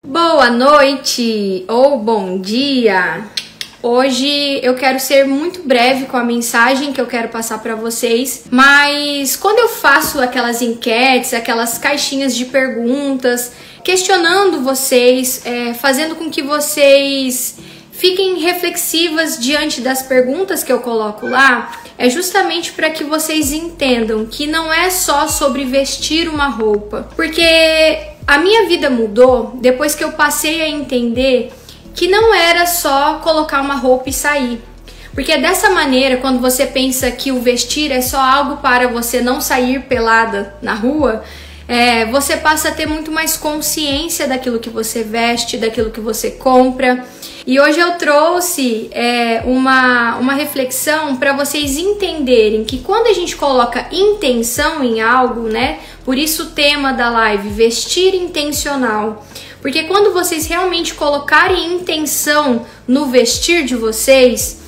Boa noite ou bom dia! Hoje eu quero ser muito breve com a mensagem que eu quero passar para vocês, mas quando eu faço aquelas enquetes, aquelas caixinhas de perguntas, questionando vocês, fazendo com que vocês fiquem reflexivas diante das perguntas que eu coloco lá, é justamente para que vocês entendam que não é só sobre vestir uma roupa, porque a minha vida mudou depois que eu passei a entender que não era só colocar uma roupa e sair. Porque dessa maneira, quando você pensa que o vestir é só algo para você não sair pelada na rua, você passa a ter muito mais consciência daquilo que você veste, daquilo que você compra. E hoje eu trouxe uma reflexão para vocês entenderem que quando a gente coloca intenção em algo, né? Por isso o tema da live, vestir intencional. Porque quando vocês realmente colocarem intenção no vestir de vocês,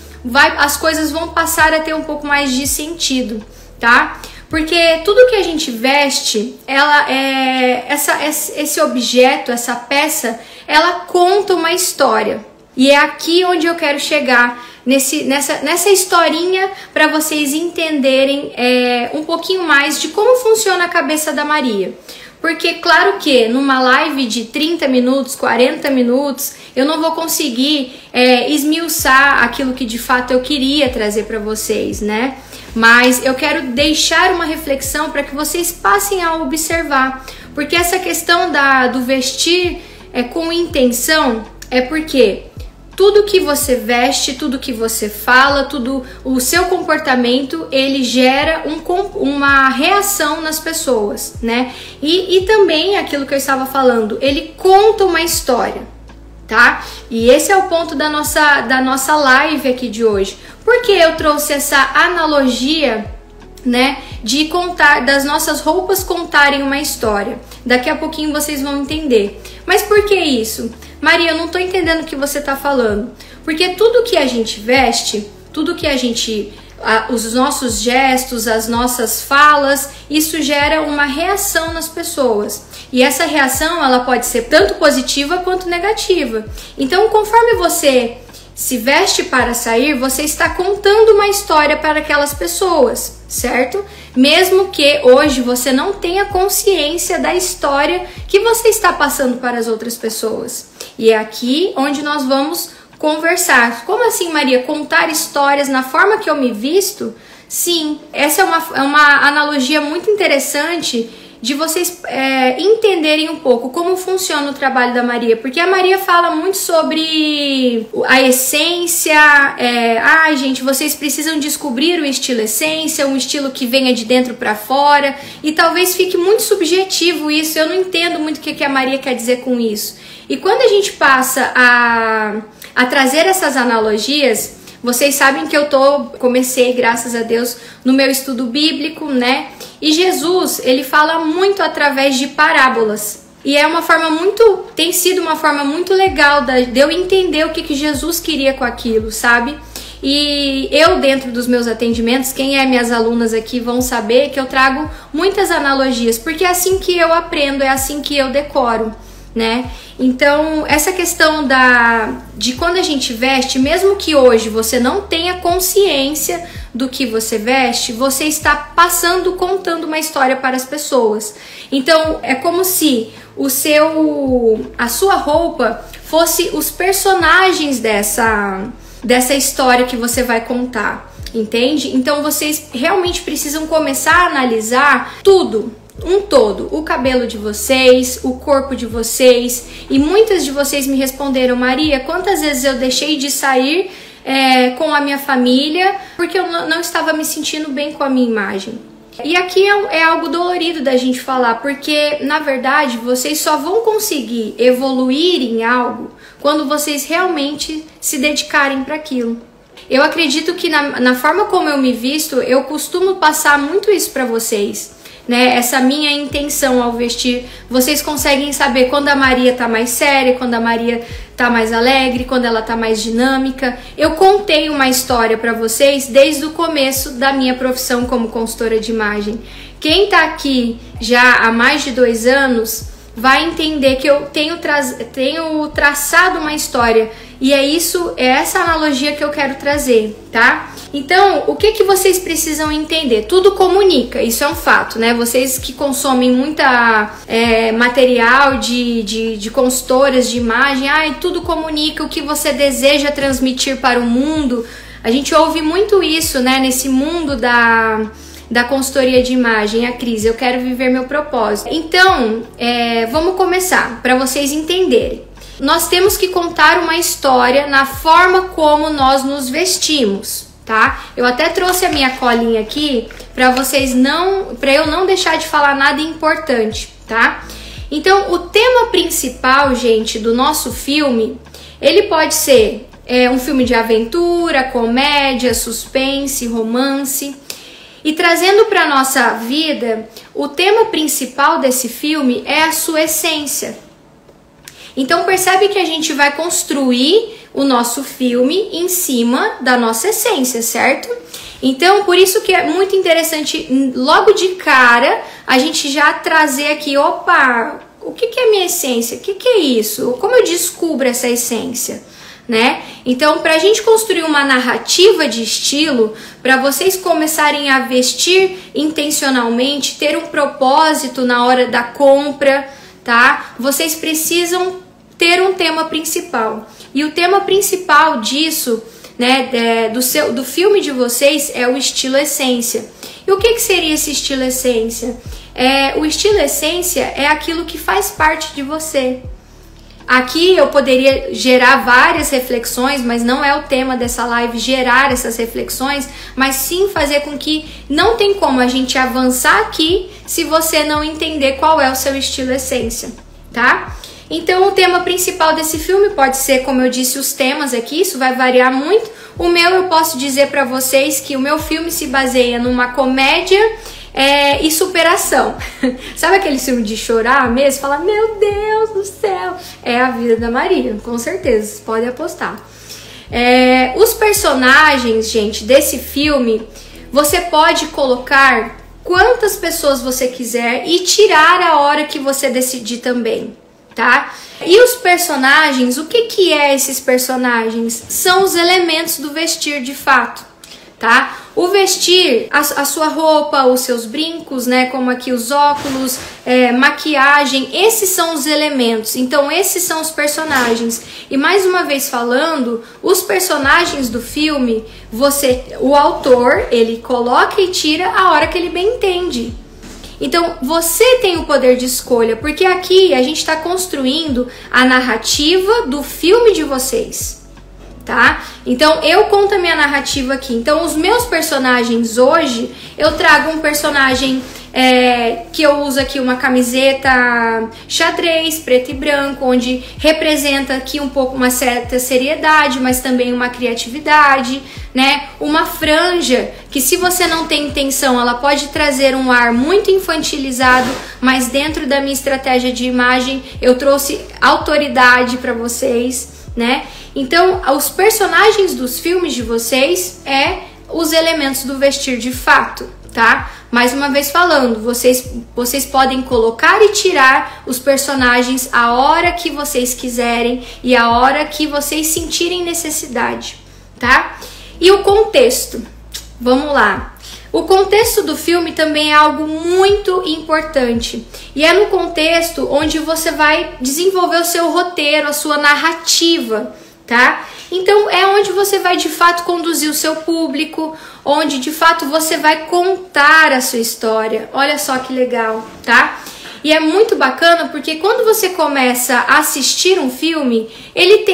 as coisas vão passar a ter um pouco mais de sentido, tá? Porque tudo que a gente veste, esse objeto, essa peça, ela conta uma história. E é aqui onde eu quero chegar, nessa historinha, para vocês entenderem um pouquinho mais de como funciona a cabeça da Maria. Porque claro que numa live de 30 minutos, 40 minutos, eu não vou conseguir esmiuçar aquilo que de fato eu queria trazer para vocês, né? Mas eu quero deixar uma reflexão para que vocês passem a observar. Porque essa questão do vestir com intenção é porque tudo que você veste, tudo que você fala, o seu comportamento, ele gera uma reação nas pessoas, né? E também aquilo que eu estava falando, ele conta uma história, tá? E esse é o ponto da nossa live aqui de hoje. Por que eu trouxe essa analogia, né, de contar, das nossas roupas contarem uma história? Daqui a pouquinho vocês vão entender. Mas por que isso? Maria, eu não tô entendendo o que você tá falando. Porque tudo que a gente veste, tudo que os nossos gestos, as nossas falas, isso gera uma reação nas pessoas. E essa reação, ela pode ser tanto positiva quanto negativa. Então, conforme você se veste para sair, você está contando uma história para aquelas pessoas, certo? Mesmo que hoje você não tenha consciência da história que você está passando para as outras pessoas. E é aqui onde nós vamos conversar. Como assim, Maria? Contar histórias na forma que eu me visto? Sim, essa é uma analogia muito interessante de vocês entenderem um pouco como funciona o trabalho da Maria, porque a Maria fala muito sobre a essência, gente, vocês precisam descobrir o estilo essência, um estilo que venha de dentro para fora, e talvez fique muito subjetivo isso, eu não entendo muito o que a Maria quer dizer com isso. E quando a gente passa a trazer essas analogias, vocês sabem que comecei, graças a Deus, no meu estudo bíblico, né? E Jesus, ele fala muito através de parábolas. E tem sido uma forma muito legal de eu entender o que Jesus queria com aquilo, sabe? E eu, dentro dos meus atendimentos, quem é minhas alunas aqui vão saber que eu trago muitas analogias, porque é assim que eu aprendo, é assim que eu decoro, né? Então, essa questão de quando a gente veste, mesmo que hoje você não tenha consciência do que você veste, você está contando uma história para as pessoas. Então, é como se a sua roupa fosse os personagens dessa história que você vai contar, entende? Então, vocês realmente precisam começar a analisar tudo, um todo, o cabelo de vocês, o corpo de vocês. E muitas de vocês me responderam: Maria, quantas vezes eu deixei de sair com a minha família porque eu não estava me sentindo bem com a minha imagem. E aqui é algo dolorido da gente falar, porque na verdade vocês só vão conseguir evoluir em algo quando vocês realmente se dedicarem para aquilo. Eu acredito que na forma como eu me visto, eu costumo passar muito isso para vocês, né? Essa minha intenção ao vestir. Vocês conseguem saber quando a Maria tá mais séria, quando a Maria tá mais alegre, quando ela tá mais dinâmica. Eu contei uma história para vocês desde o começo da minha profissão como consultora de imagem. Quem tá aqui já há mais de 2 anos vai entender que eu tenho traçado uma história. E é essa analogia que eu quero trazer, tá? Então, o que vocês precisam entender? Tudo comunica, isso é um fato, né? Vocês que consomem muita material de consultoras de imagem, tudo comunica o que você deseja transmitir para o mundo. A gente ouve muito isso, né? Nesse mundo da consultoria de imagem, a Cris, eu quero viver meu propósito. Então, vamos começar, para vocês entenderem. Nós temos que contar uma história na forma como nós nos vestimos, tá? Eu até trouxe a minha colinha aqui para eu não deixar de falar nada importante, tá? Então, o tema principal, gente, do nosso filme, ele pode ser um filme de aventura, comédia, suspense, romance. E trazendo para nossa vida, o tema principal desse filme é a sua essência. Então percebe que a gente vai construir o nosso filme em cima da nossa essência, certo? Então por isso que é muito interessante logo de cara a gente já trazer aqui, opa, o que é minha essência? O que é isso? Como eu descubro essa essência? Né? Então, para a gente construir uma narrativa de estilo, para vocês começarem a vestir intencionalmente, ter um propósito na hora da compra, tá? Vocês precisam ter um tema principal. E o tema principal disso, né, do filme de vocês é o estilo essência. E o que seria esse estilo essência? O estilo essência é aquilo que faz parte de você. Aqui eu poderia gerar várias reflexões, mas não é o tema dessa live gerar essas reflexões, mas sim fazer com que não tem como a gente avançar aqui se você não entender qual é o seu estilo essência, tá? Então o tema principal desse filme pode ser, como eu disse, os temas aqui, isso vai variar muito. O meu, eu posso dizer para vocês que o meu filme se baseia numa comédia e superação. Sabe aquele filme de chorar mesmo? Fala, meu Deus do céu, é a vida da Maria, com certeza, vocês podem apostar. Os personagens, gente, desse filme, você pode colocar quantas pessoas você quiser e tirar a hora que você decidir também, tá? E os personagens, o que é esses personagens? São os elementos do vestir de fato, tá? O vestir, a sua roupa, os seus brincos, né, como aqui os óculos, maquiagem, esses são os elementos. Então esses são os personagens. E mais uma vez falando, os personagens do filme, o autor, ele coloca e tira a hora que ele bem entende. Então você tem o poder de escolha, porque aqui a gente está construindo a narrativa do filme de vocês. Tá? Então eu conto a minha narrativa aqui. Então os meus personagens hoje, eu trago um personagem que eu uso aqui uma camiseta xadrez, preto e branco, onde representa aqui um pouco uma certa seriedade, mas também uma criatividade, né? Uma franja que, se você não tem intenção, ela pode trazer um ar muito infantilizado, mas dentro da minha estratégia de imagem eu trouxe autoridade para vocês, né? Então, os personagens dos filmes de vocês os elementos do vestir de fato, tá? Mais uma vez falando, vocês podem colocar e tirar os personagens a hora que vocês quiserem e a hora que vocês sentirem necessidade, tá? E o contexto, vamos lá. O contexto do filme também é algo muito importante. E é no contexto onde você vai desenvolver o seu roteiro, a sua narrativa, tá? Então é onde você vai de fato conduzir o seu público, onde de fato você vai contar a sua história. Olha só que legal, tá? E é muito bacana porque quando você começa a assistir um filme, ele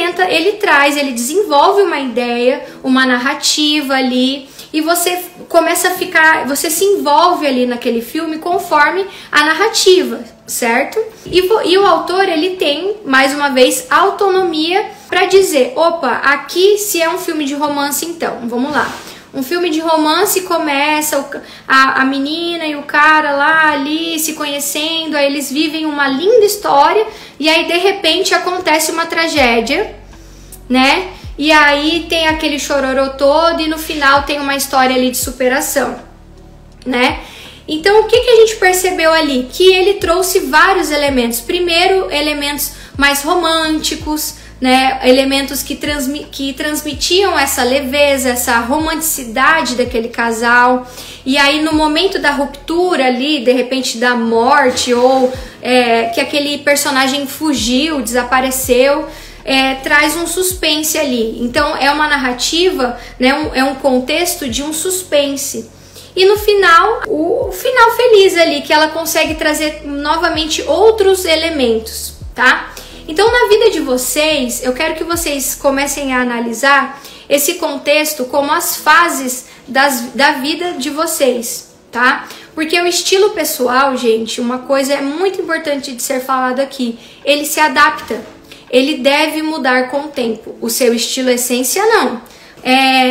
desenvolve uma ideia, uma narrativa ali, e você começa você se envolve ali naquele filme conforme a narrativa, certo? E o autor, ele tem, mais uma vez, autonomia para dizer, opa, aqui se é um filme de romance, então, vamos lá. Um filme de romance começa a menina e o cara lá ali se conhecendo, aí eles vivem uma linda história e aí de repente acontece uma tragédia, né? E aí tem aquele chororô todo e no final tem uma história ali de superação, né? Então, o que a gente percebeu ali? Que ele trouxe vários elementos. Primeiro, elementos mais românticos, né? Elementos que transmitiam essa leveza, essa romanticidade daquele casal. E aí, no momento da ruptura ali, de repente da morte, ou que aquele personagem fugiu, desapareceu, traz um suspense ali. Então, é uma narrativa, né? É um contexto de um suspense. E no final, o final feliz ali, que ela consegue trazer novamente outros elementos, tá? Então, na vida de vocês, eu quero que vocês comecem a analisar esse contexto como as fases da vida de vocês, tá? Porque o estilo pessoal, gente, uma coisa é muito importante de ser falado aqui, ele se adapta, ele deve mudar com o tempo, o seu estilo essência não.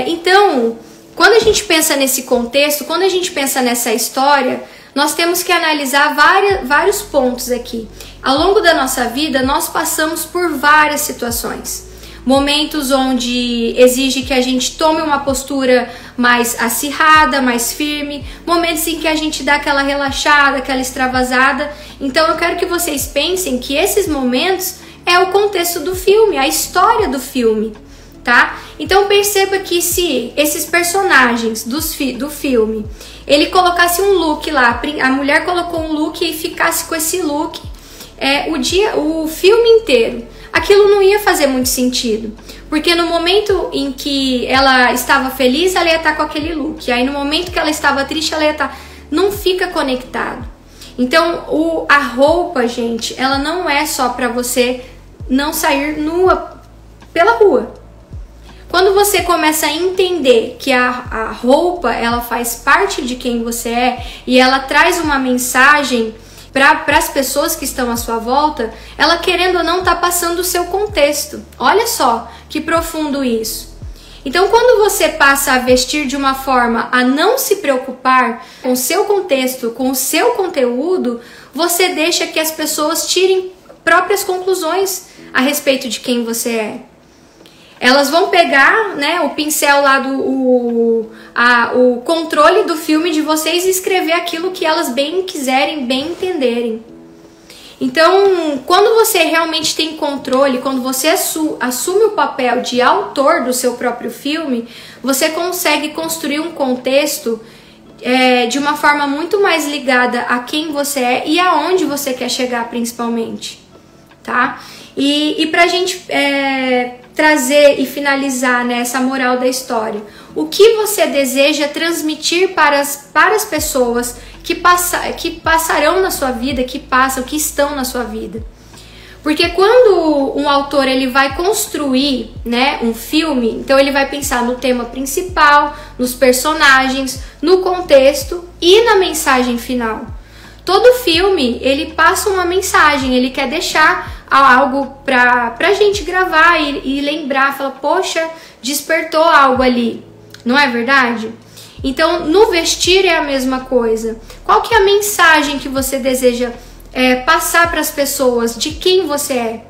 Então, quando a gente pensa nesse contexto, quando a gente pensa nessa história, nós temos que analisar vários pontos aqui. Ao longo da nossa vida, nós passamos por várias situações. Momentos onde exige que a gente tome uma postura mais acirrada, mais firme. Momentos em que a gente dá aquela relaxada, aquela extravasada. Então eu quero que vocês pensem que esses momentos é o contexto do filme, a história do filme. Tá? Então perceba que se esses personagens do filme, ele colocasse um look lá, a mulher colocou um look e ficasse com esse look o filme inteiro, aquilo não ia fazer muito sentido, porque no momento em que ela estava feliz, ela ia estar com aquele look, aí no momento que ela estava triste, ela ia estar, não fica conectado. Então a roupa, gente, ela não é só para você não sair nua pela rua. Quando você começa a entender que a roupa, ela faz parte de quem você é e ela traz uma mensagem para as pessoas que estão à sua volta, ela querendo ou não está passando o seu contexto. Olha só que profundo isso. Então, quando você passa a vestir de uma forma a não se preocupar com o seu contexto, com o seu conteúdo, você deixa que as pessoas tirem próprias conclusões a respeito de quem você é. Elas vão pegar, né, o pincel lá o controle do filme de vocês e escrever aquilo que elas bem quiserem, bem entenderem. Então, quando você realmente tem controle, quando você assume o papel de autor do seu próprio filme, você consegue construir um contexto de uma forma muito mais ligada a quem você é e aonde você quer chegar, principalmente, tá? E pra gente trazer e finalizar, né, essa moral da história, o que você deseja transmitir para as pessoas que passarão na sua vida, que estão na sua vida. Porque quando um autor ele vai construir, né, um filme, então ele vai pensar no tema principal, nos personagens, no contexto e na mensagem final. Todo filme, ele passa uma mensagem, ele quer deixar algo pra gente gravar e lembrar, falar, poxa, despertou algo ali, não é verdade? Então, no vestir é a mesma coisa. Qual que é a mensagem que você deseja passar para as pessoas de quem você é?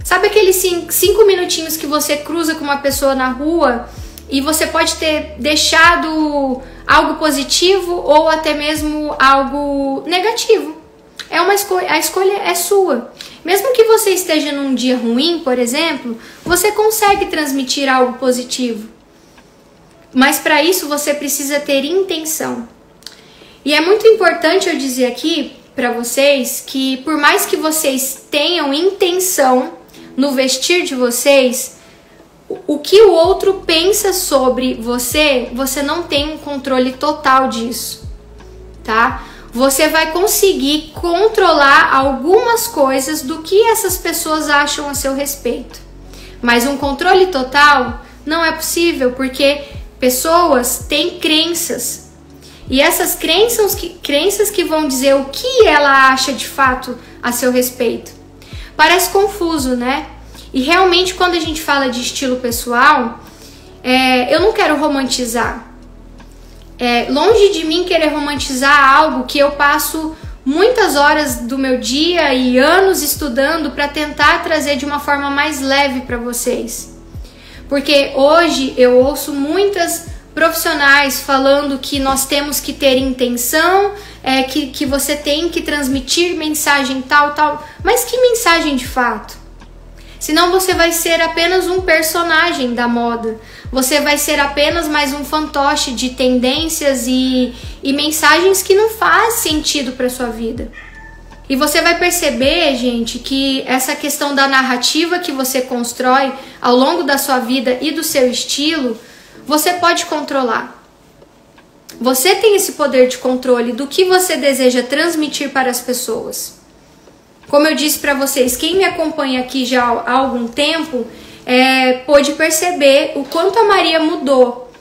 Sabe aqueles 5 minutinhos que você cruza com uma pessoa na rua e você pode ter deixado algo positivo ou até mesmo algo negativo? A escolha é sua. Mesmo que você esteja num dia ruim, por exemplo, você consegue transmitir algo positivo. Mas para isso você precisa ter intenção. E é muito importante eu dizer aqui para vocês que por mais que vocês tenham intenção no vestir de vocês, o que o outro pensa sobre você, você não tem um controle total disso, tá? Você vai conseguir controlar algumas coisas do que essas pessoas acham a seu respeito. Mas um controle total não é possível, porque pessoas têm crenças. E essas crenças que vão dizer o que ela acha de fato a seu respeito. Parece confuso, né? E realmente quando a gente fala de estilo pessoal, eu não quero romantizar. Longe de mim querer romantizar algo que eu passo muitas horas do meu dia e anos estudando para tentar trazer de uma forma mais leve para vocês. Porque hoje eu ouço muitas profissionais falando que nós temos que ter intenção, que você tem que transmitir mensagem tal, mas que mensagem de fato? Senão você vai ser apenas um personagem da moda, você vai ser apenas mais um fantoche de tendências e mensagens que não faz sentido para sua vida. E você vai perceber, gente, que essa questão da narrativa que você constrói ao longo da sua vida e do seu estilo, você pode controlar. Você tem esse poder de controle do que você deseja transmitir para as pessoas. Como eu disse para vocês, quem me acompanha aqui já há algum tempo pôde perceber o quanto a Maria mudou.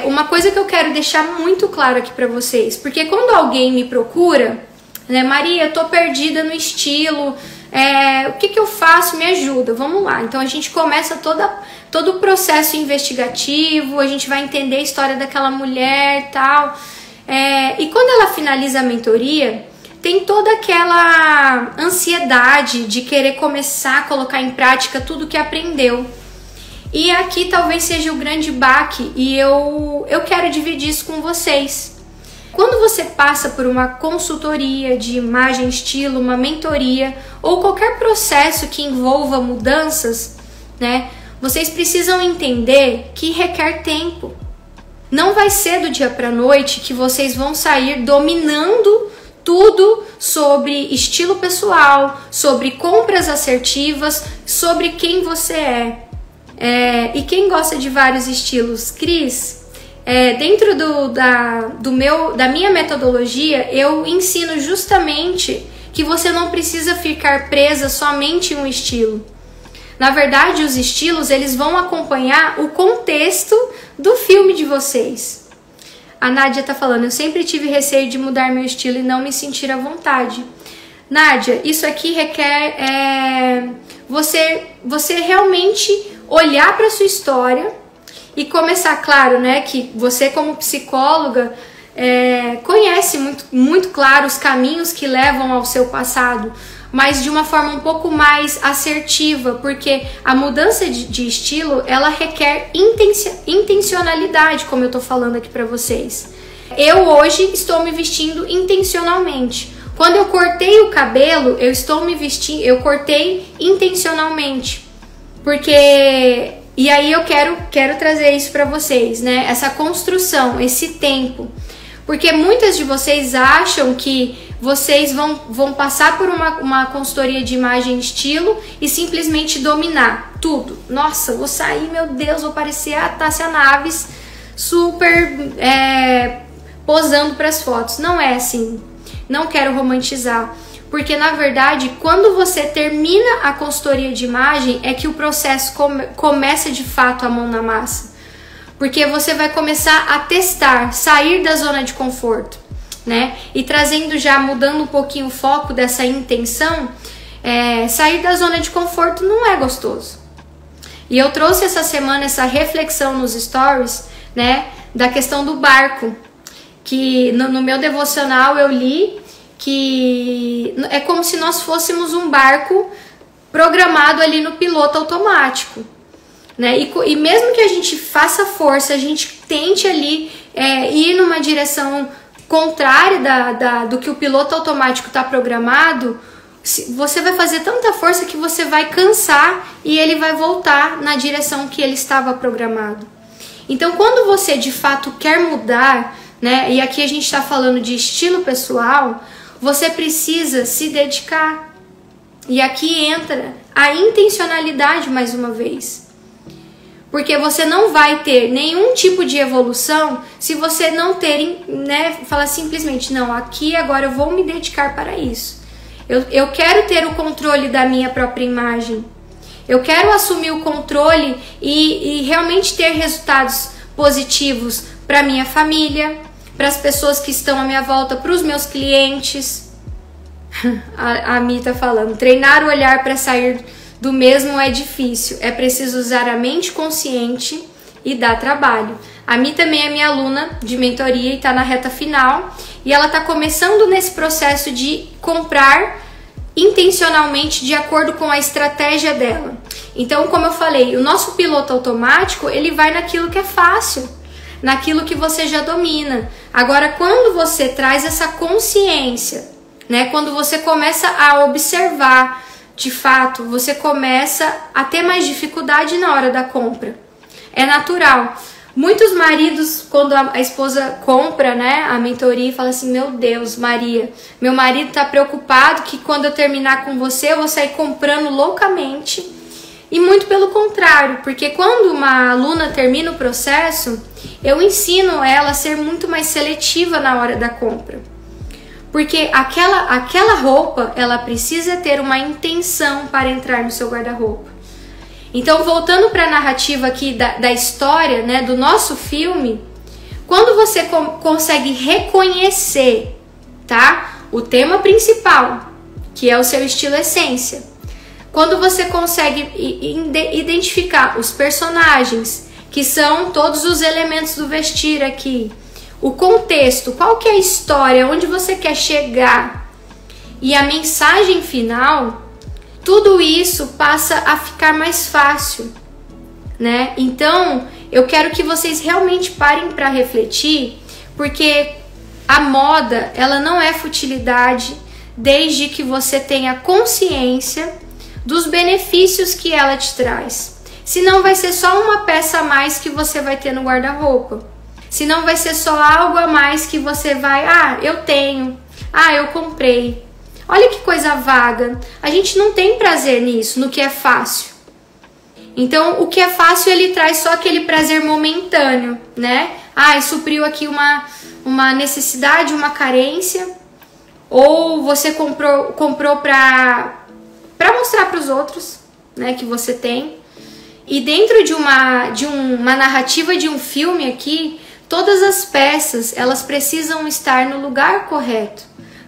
Uma coisa que eu quero deixar muito claro aqui para vocês, porque quando alguém me procura, né, Maria, eu tô perdida no estilo, o que eu faço? Me ajuda, vamos lá. Então a gente começa todo o processo investigativo, a gente vai entender a história daquela mulher e tal. E quando ela finaliza a mentoria, tem toda aquela ansiedade de querer começar a colocar em prática tudo que aprendeu. E aqui talvez seja o grande baque, e eu quero dividir isso com vocês. Quando você passa por uma consultoria de imagem, estilo, uma mentoria, ou qualquer processo que envolva mudanças, né, vocês precisam entender que requer tempo. Não vai ser do dia para a noite que vocês vão sair dominando tudo sobre estilo pessoal, sobre compras assertivas, sobre quem você é. E quem gosta de vários estilos? Cris, dentro da minha metodologia, eu ensino justamente que você não precisa ficar presa somente em um estilo. Na verdade, os estilos, eles vão acompanhar o contexto do filme de vocês. A Nádia tá falando, eu sempre tive receio de mudar meu estilo e não me sentir à vontade. Nádia, isso aqui requer você realmente olhar para sua história e começar, claro, né, que você como psicóloga conhece muito claro os caminhos que levam ao seu passado, mas de uma forma um pouco mais assertiva, porque a mudança de estilo, ela requer intencionalidade, como eu tô falando aqui pra vocês. Eu hoje estou me vestindo intencionalmente. Quando eu cortei o cabelo, eu cortei intencionalmente. Porque, e aí eu quero trazer isso pra vocês, né? Essa construção, esse tempo. Porque muitas de vocês acham que vocês vão passar por uma consultoria de imagem e estilo e simplesmente dominar tudo. Nossa, vou sair, meu Deus, vou parecer a Tássia Naves super posando para as fotos. Não é assim. Não quero romantizar. Porque, na verdade, quando você termina a consultoria de imagem, é que o processo começa de fato a mão na massa. Porque você vai começar a testar, sair da zona de conforto, né? E trazendo já, mudando um pouquinho o foco dessa intenção, sair da zona de conforto não é gostoso. E eu trouxe essa semana essa reflexão nos stories, né? Da questão do barco. Que no meu devocional eu li que é como se nós fôssemos um barco programado ali no piloto automático. Né? E mesmo que a gente faça força, a gente tente ali ir numa direção contrária do que o piloto automático está programado, você vai fazer tanta força que você vai cansar e ele vai voltar na direção que ele estava programado. Então, quando você de fato quer mudar, né? E aqui a gente está falando de estilo pessoal, você precisa se dedicar. E aqui entra a intencionalidade mais uma vez. Porque você não vai ter nenhum tipo de evolução se você não ter, né, falar simplesmente, não, aqui agora eu vou me dedicar para isso. Eu quero ter o controle da minha própria imagem. Eu quero assumir o controle e realmente ter resultados positivos para minha família, para as pessoas que estão à minha volta, para os meus clientes. A Mi tá falando, treinar o olhar para sair do mesmo é difícil, é preciso usar a mente consciente e dar trabalho. A Mi também é minha aluna de mentoria e está na reta final, e ela está começando nesse processo de comprar intencionalmente de acordo com a estratégia dela. Então, como eu falei, o nosso piloto automático, ele vai naquilo que é fácil. naquilo que você já domina. Agora, quando você traz essa consciência, né, quando você começa a observar, de fato, você começa a ter mais dificuldade na hora da compra. É natural. Muitos maridos, quando a esposa compra, né, a mentoria, fala assim: meu Deus, Maria, meu marido tá preocupado que quando eu terminar com você eu vou sair comprando loucamente. E muito pelo contrário, porque quando uma aluna termina o processo, eu ensino ela a ser muito mais seletiva na hora da compra. Porque aquela roupa, ela precisa ter uma intenção para entrar no seu guarda-roupa. Então, voltando para a narrativa aqui da história, né, do nosso filme, quando você consegue reconhecer, tá, o tema principal, que é o seu estilo essência, quando você consegue identificar os personagens, que são todos os elementos do vestir aqui, o contexto, qual que é a história, onde você quer chegar e a mensagem final, tudo isso passa a ficar mais fácil, né? Então, eu quero que vocês realmente parem para refletir, porque a moda, ela não é futilidade, desde que você tenha consciência dos benefícios que ela te traz. Senão vai ser só uma peça a mais que você vai ter no guarda-roupa. Senão vai ser só algo a mais que você vai, eu tenho, eu comprei. Olha que coisa vaga. A gente não tem prazer nisso, no que é fácil. Então, o que é fácil, ele traz só aquele prazer momentâneo, né? Supriu aqui uma necessidade, uma carência. Ou você comprou para mostrar para os outros, né, que você tem. E dentro de uma narrativa de um filme aqui, todas as peças, elas precisam estar no lugar correto,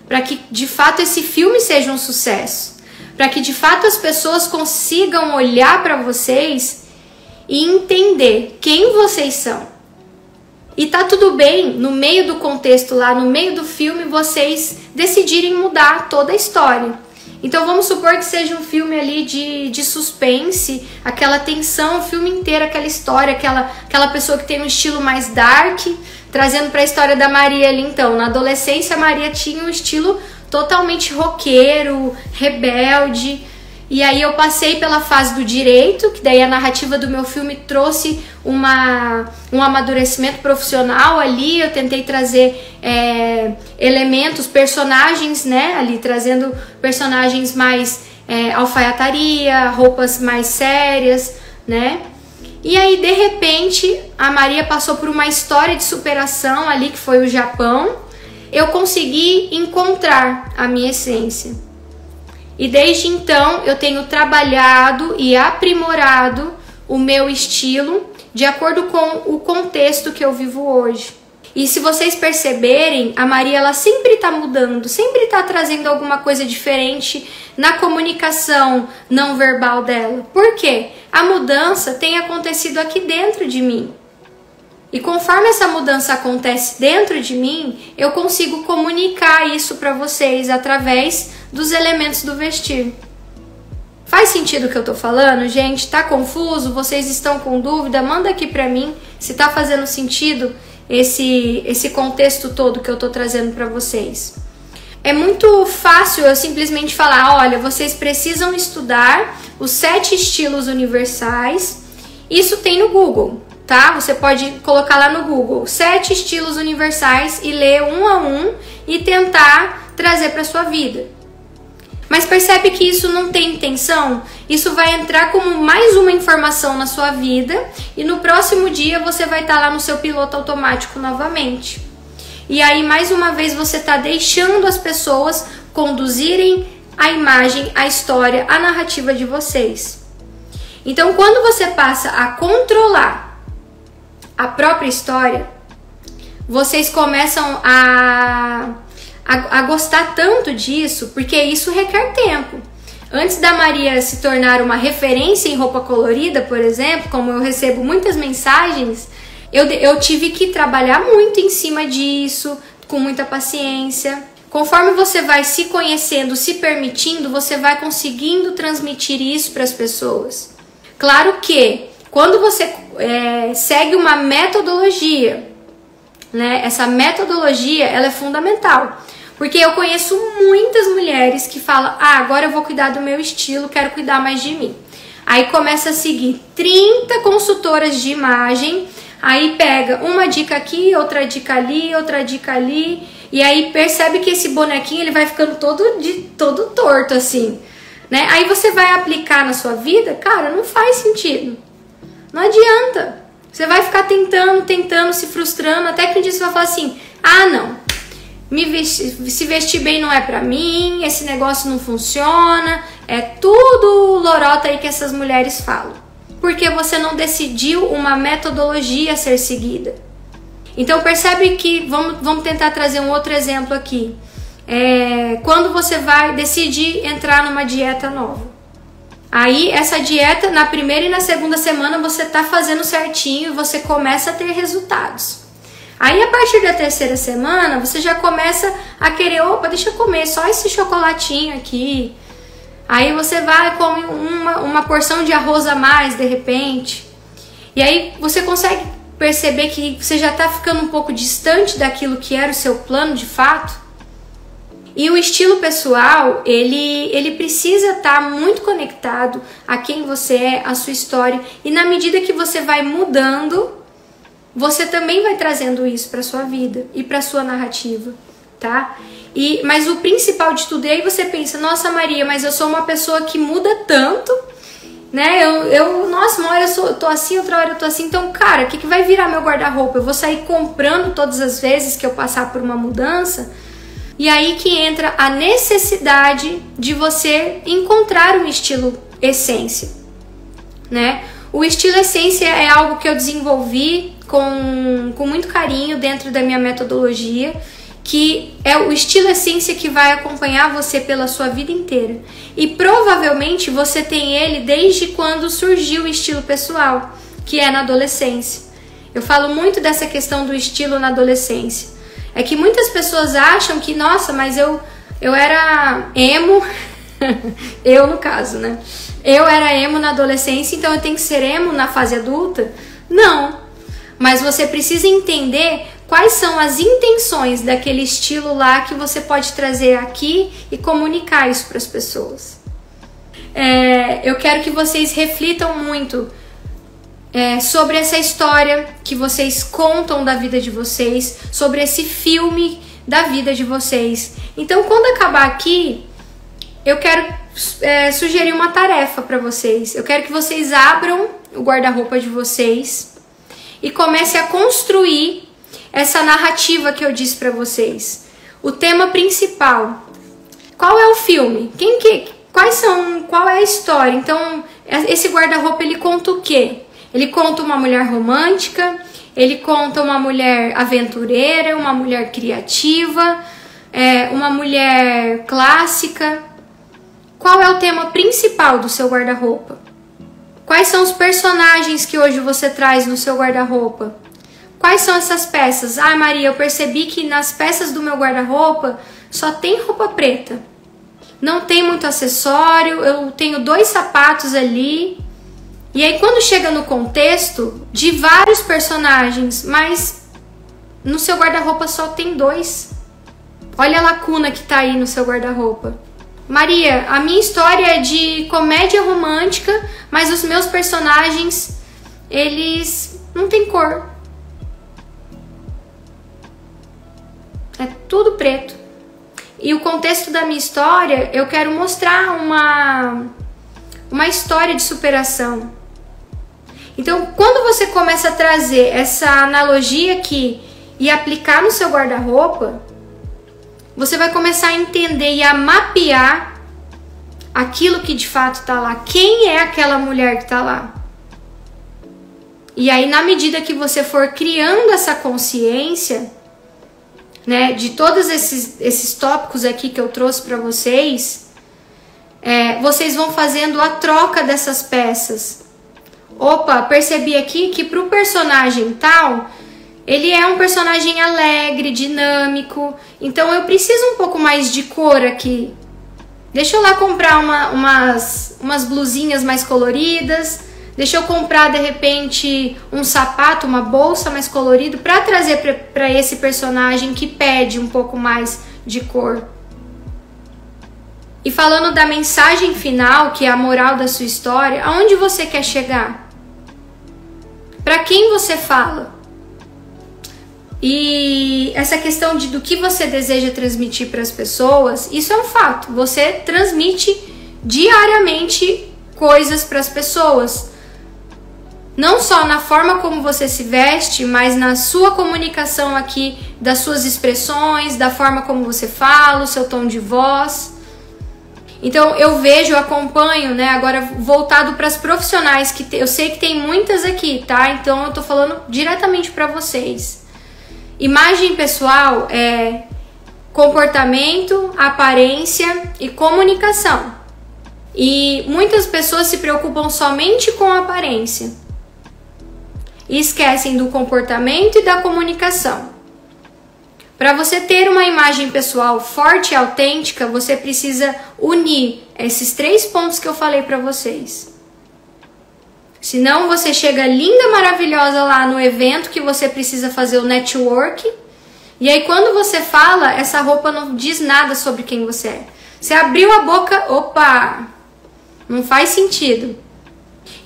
para que de fato esse filme seja um sucesso, para que de fato as pessoas consigam olhar para vocês e entender quem vocês são. E tá tudo bem, no meio do contexto lá, no meio do filme, vocês decidirem mudar toda a história. Então vamos supor que seja um filme ali de suspense, aquela tensão, o filme inteiro, aquela história, aquela pessoa que tem um estilo mais dark, trazendo para a história da Maria ali. Então, na adolescência, a Maria tinha um estilo totalmente roqueiro, rebelde. E aí eu passei pela fase do direito, que daí a narrativa do meu filme trouxe um amadurecimento profissional ali. Eu tentei trazer elementos, personagens, né, ali trazendo personagens mais alfaiataria, roupas mais sérias, né. E aí, de repente, a Maria passou por uma história de superação ali, que foi o Japão. Eu consegui encontrar a minha essência. E desde então, eu tenho trabalhado e aprimorado o meu estilo de acordo com o contexto que eu vivo hoje. E se vocês perceberem, a Maria, ela sempre está mudando, sempre está trazendo alguma coisa diferente na comunicação não verbal dela. Por quê? A mudança tem acontecido aqui dentro de mim. E conforme essa mudança acontece dentro de mim, eu consigo comunicar isso para vocês através dos elementos do vestir. Faz sentido o que eu tô falando, gente? Tá confuso? Vocês estão com dúvida? Manda aqui pra mim se tá fazendo sentido esse contexto todo que eu tô trazendo pra vocês. É muito fácil eu simplesmente falar, olha, vocês precisam estudar os 7 estilos universais. Isso tem no Google, tá? Você pode colocar lá no Google 7 estilos universais e ler um a um e tentar trazer pra sua vida. Mas percebe que isso não tem intenção? Isso vai entrar como mais uma informação na sua vida e no próximo dia você vai estar lá no seu piloto automático novamente. E aí, mais uma vez, você está deixando as pessoas conduzirem a imagem, a história, a narrativa de vocês. Então, quando você passa a controlar a própria história, vocês começam a gostar tanto disso, porque isso requer tempo. Antes da Maria se tornar uma referência em roupa colorida, por exemplo, como eu recebo muitas mensagens, eu tive que trabalhar muito em cima disso, com muita paciência. Conforme você vai se conhecendo, se permitindo, você vai conseguindo transmitir isso para as pessoas. Claro que Quando você segue uma metodologia, né? Essa metodologia, ela é fundamental. Porque eu conheço muitas mulheres que falam, agora eu vou cuidar do meu estilo, quero cuidar mais de mim. Aí começa a seguir 30 consultoras de imagem, aí pega uma dica aqui, outra dica ali, e aí percebe que esse bonequinho ele vai ficando todo torto assim, né? Aí você vai aplicar na sua vida, cara, não faz sentido. Não adianta. Você vai ficar tentando, se frustrando, até que um dia você vai falar assim, não, se vestir bem não é pra mim, esse negócio não funciona, é tudo lorota aí que essas mulheres falam. Porque você não decidiu uma metodologia a ser seguida. Então percebe que, vamos tentar trazer um outro exemplo aqui. Quando você vai decidir entrar numa dieta nova. Aí essa dieta, na primeira e na segunda semana você tá fazendo certinho e você começa a ter resultados. Aí a partir da terceira semana você já começa a querer, opa, deixa eu comer só esse chocolatinho aqui. Aí você vai e come uma porção de arroz a mais de repente. E aí você consegue perceber que você já tá ficando um pouco distante daquilo que era o seu plano de fato. E o estilo pessoal, ele precisa estar muito conectado a quem você é, a sua história. E na medida que você vai mudando, você também vai trazendo isso para sua vida e para sua narrativa, tá? Mas o principal de tudo, e aí você pensa, nossa Maria, mas eu sou uma pessoa que muda tanto, né? Nossa, uma hora eu tô assim, outra hora eu tô assim. Então, cara, o que vai virar meu guarda-roupa? Eu vou sair comprando todas as vezes que eu passar por uma mudança? E aí que entra a necessidade de você encontrar um estilo essência, né? O estilo essência é algo que eu desenvolvi com muito carinho dentro da minha metodologia, que é o estilo essência que vai acompanhar você pela sua vida inteira. E provavelmente você tem ele desde quando surgiu o estilo pessoal, que é na adolescência. Eu falo muito dessa questão do estilo na adolescência. É que muitas pessoas acham que, nossa, mas eu era emo, eu no caso, né? Eu era emo na adolescência, então eu tenho que ser emo na fase adulta? Não, mas você precisa entender quais são as intenções daquele estilo lá que você pode trazer aqui e comunicar isso para as pessoas. Eu quero que vocês reflitam muito sobre essa história que vocês contam da vida de vocês, sobre esse filme da vida de vocês. Então, quando acabar aqui, eu quero sugerir uma tarefa para vocês. Eu quero que vocês abram o guarda-roupa de vocês e comecem a construir essa narrativa que eu disse para vocês. O tema principal. Qual é o filme? Qual é a história? Então, esse guarda-roupa ele conta o quê? Ele conta uma mulher romântica, ele conta uma mulher aventureira, uma mulher criativa, uma mulher clássica. Qual é o tema principal do seu guarda-roupa? Quais são os personagens que hoje você traz no seu guarda-roupa? Quais são essas peças? Maria, eu percebi que nas peças do meu guarda-roupa só tem roupa preta. Não tem muito acessório, eu tenho 2 sapatos ali. E aí quando chega no contexto de vários personagens, mas no seu guarda-roupa só tem 2. Olha a lacuna que tá aí no seu guarda-roupa. Maria, a minha história é de comédia romântica, mas os meus personagens, eles não têm cor. É tudo preto. E o contexto da minha história, eu quero mostrar uma história de superação. Então, quando você começa a trazer essa analogia aqui e aplicar no seu guarda-roupa, você vai começar a entender e a mapear aquilo que de fato está lá. Quem é aquela mulher que está lá? E aí, na medida que você for criando essa consciência, né, de todos esses tópicos aqui que eu trouxe para vocês, vocês vão fazendo a troca dessas peças. Opa, percebi aqui que para o personagem tal, ele é um personagem alegre, dinâmico, então eu preciso um pouco mais de cor aqui. Deixa eu lá comprar umas blusinhas mais coloridas, Deixa eu comprar de repente um sapato, uma bolsa mais colorido para trazer para esse personagem que pede um pouco mais de cor. E falando da mensagem final, que é a moral da sua história, aonde você quer chegar? Para quem você fala? E essa questão do que você deseja transmitir para as pessoas, isso é um fato. Você transmite diariamente coisas para as pessoas. Não só na forma como você se veste, mas na sua comunicação aqui, das suas expressões, da forma como você fala, o seu tom de voz. Então eu vejo, eu acompanho, né, agora voltado para as profissionais, que eu sei que tem muitas aqui, tá? Então eu tô falando diretamente para vocês. Imagem pessoal é comportamento, aparência e comunicação. E muitas pessoas se preocupam somente com a aparência e esquecem do comportamento e da comunicação. Para você ter uma imagem pessoal forte e autêntica, você precisa unir esses 3 pontos que eu falei para vocês. Senão você chega linda, maravilhosa lá no evento que você precisa fazer o network, e aí quando você fala, essa roupa não diz nada sobre quem você é. Você abriu a boca, opa, não faz sentido.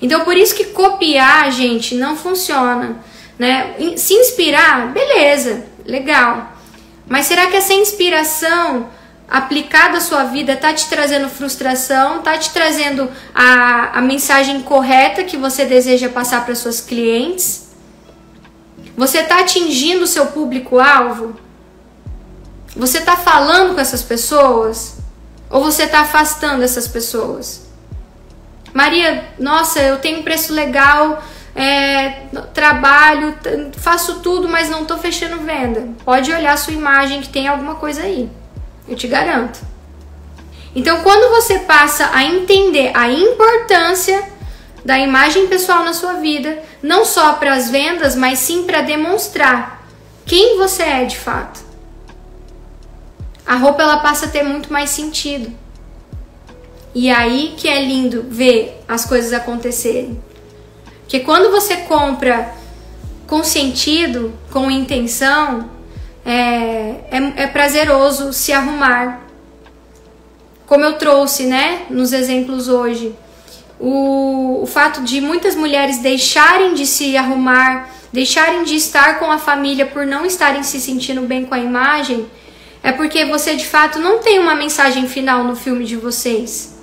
Então por isso que copiar, gente, não funciona, né? Se inspirar, beleza, legal. Mas será que essa inspiração aplicada à sua vida tá te trazendo frustração, tá te trazendo a mensagem correta que você deseja passar para suas clientes? Você tá atingindo o seu público-alvo? Você tá falando com essas pessoas? Ou você tá afastando essas pessoas? Maria, nossa, eu tenho um preço legal, trabalho, faço tudo, mas não tô fechando venda. Pode olhar a sua imagem que tem alguma coisa aí, eu te garanto. Então quando você passa a entender a importância da imagem pessoal na sua vida, não só para as vendas, mas sim para demonstrar quem você é de fato, a roupa ela passa a ter muito mais sentido. E aí que é lindo ver as coisas acontecerem. Porque quando você compra com sentido, com intenção, é prazeroso se arrumar. Como eu trouxe, né, nos exemplos hoje, o fato de muitas mulheres deixarem de se arrumar, deixarem de estar com a família por não estarem se sentindo bem com a imagem, é porque você de fato não tem uma mensagem final no filme de vocês.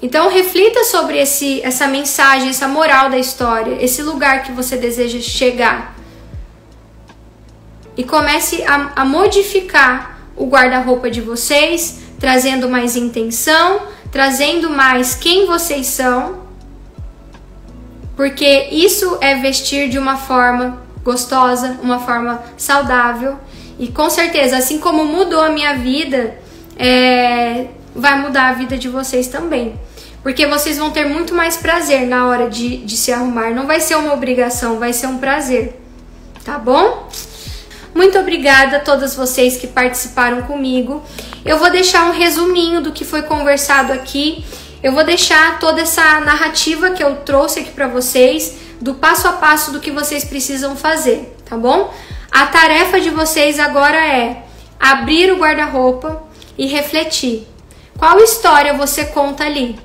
Então reflita sobre essa mensagem, essa moral da história, esse lugar que você deseja chegar. E comece a modificar o guarda-roupa de vocês, trazendo mais intenção, trazendo mais quem vocês são. Porque isso é vestir de uma forma gostosa, uma forma saudável. E com certeza, assim como mudou a minha vida, vai mudar a vida de vocês também. Porque vocês vão ter muito mais prazer na hora de se arrumar. Não vai ser uma obrigação, vai ser um prazer. Tá bom? Muito obrigada a todas vocês que participaram comigo. Eu vou deixar um resuminho do que foi conversado aqui. Eu vou deixar toda essa narrativa que eu trouxe aqui para vocês, do passo a passo do que vocês precisam fazer, tá bom? A tarefa de vocês agora é abrir o guarda-roupa e refletir. Qual história você conta ali?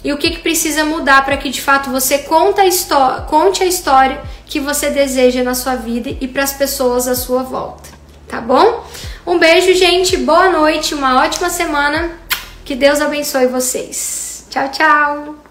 E o que precisa mudar para que de fato você conte a história que você deseja na sua vida e para as pessoas à sua volta, tá bom? Um beijo, gente, boa noite, uma ótima semana, que Deus abençoe vocês. Tchau, tchau!